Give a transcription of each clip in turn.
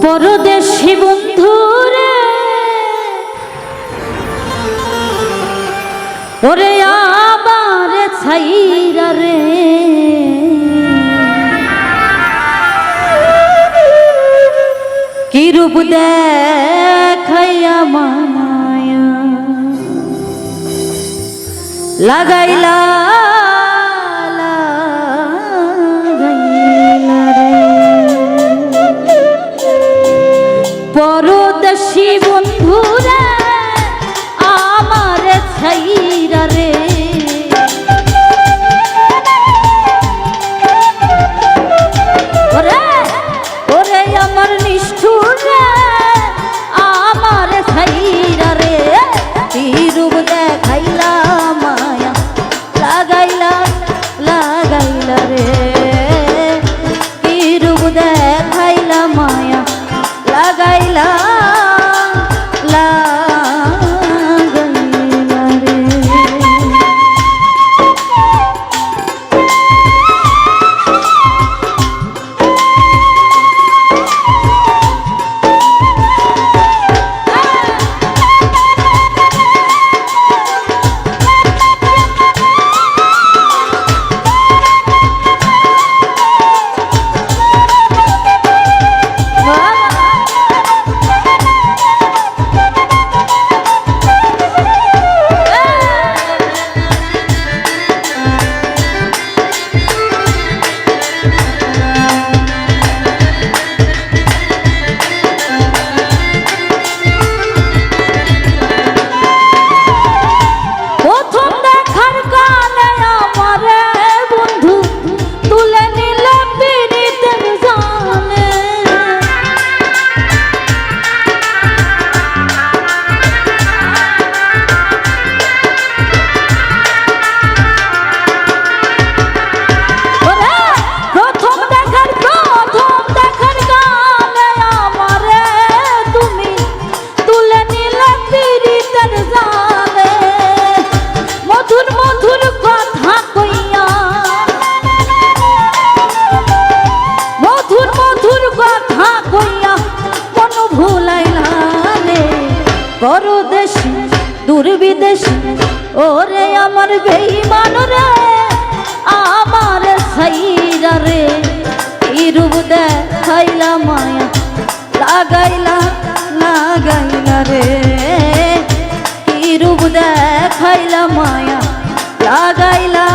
পরদেশি বন্ধুরে ওরে আমার ছাইরা রে কি রূপ দেখাইয়া মায়া লাগাইলা পরদেশি বন্ধুরা আমার ছাইরা রে ওরে ওরে আমার নিষ্ঠুর রে আমার ছাইরা রে কি রূপ দেখাইলা মায়া লাগাইলা লাগাইলা রে কি রূপ দেখাইলা মায়া লাগাইলা লাগাইলা রে পরদেশি দূরবিদেশি ওরে আমার বেঈমান রে আমার ছাইরা রে কি রূপ দেখাইলা মায়া লাগাইলা লাগাইলা রে কি রূপ দেখাইলা মায়া লাগাইলা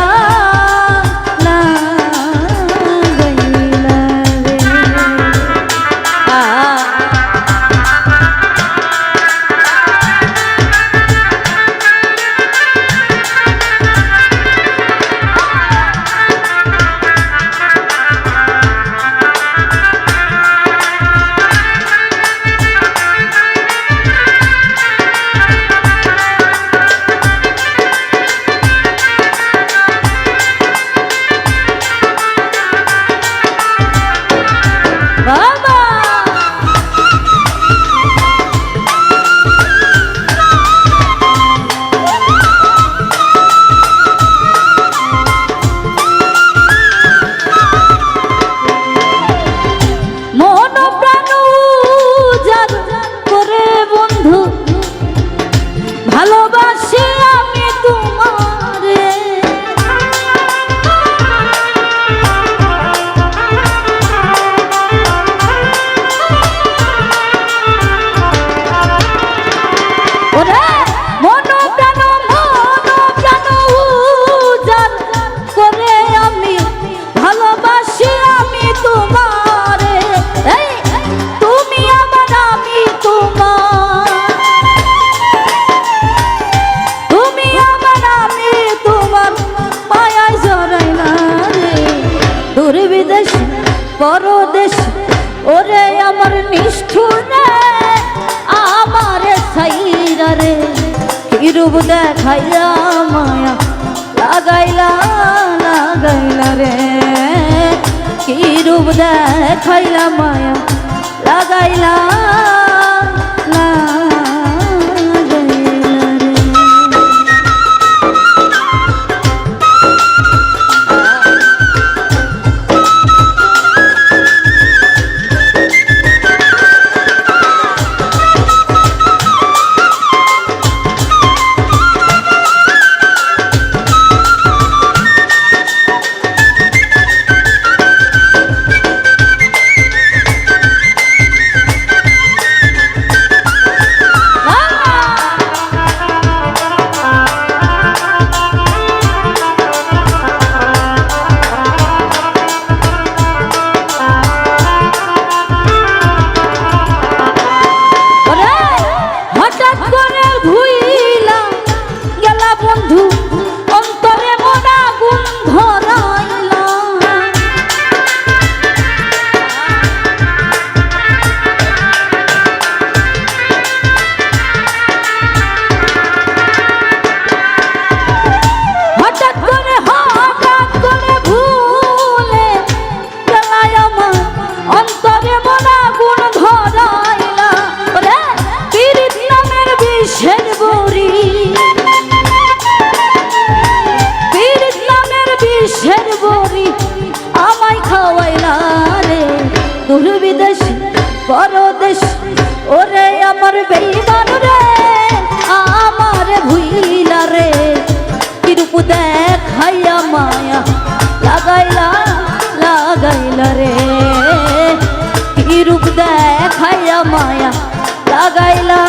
ভালোবাসি আমি তোমারে ওরে মন প্রাণ উজাড় করে আমি ভালোবাসি আমি তোমারে তুমি আমার আমি তোমার পরদেশি ওরে আমার নিষ্ঠুর রে আমার ছাইরা রে কি রূপ দেখাইলা মায়া লাগাইলা লাগাইলা রে কি রূপ দেখাইলা মায়া লাগাইলা কি রূপ দেখাইয়া মায়া লাগাইলা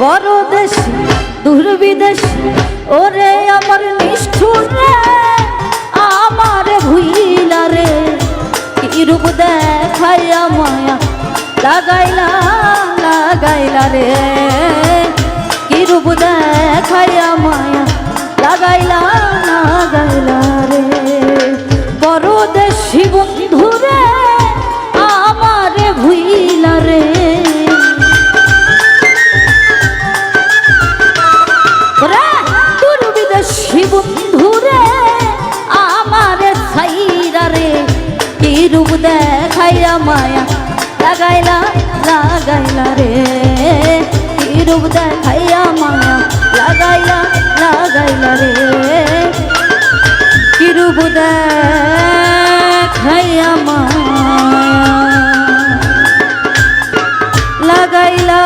পরদেশী দূরবিদেশী ওরে আমার নিষ্ঠুর রে আমার ভুইলা রে কি রূপ দেখাইয়া মায়া লাগাইলা লাগাইলা রে কি রূপ দেখাইয়া মায়া লাগাইলা লাগাইলা রে পরদেশী বন্ধু রে আমার ভুইলা রে বন্ধুরে আমার ছাইরা রে কি রূপ দেখাইয়া মায়া লাগাইলা লাগাইলা রে কি রূপ দেখাইয়া মায়া লাগাইলা লাগাইলা রে কি রূপ দেখাইয়া মায়া লাগাইলা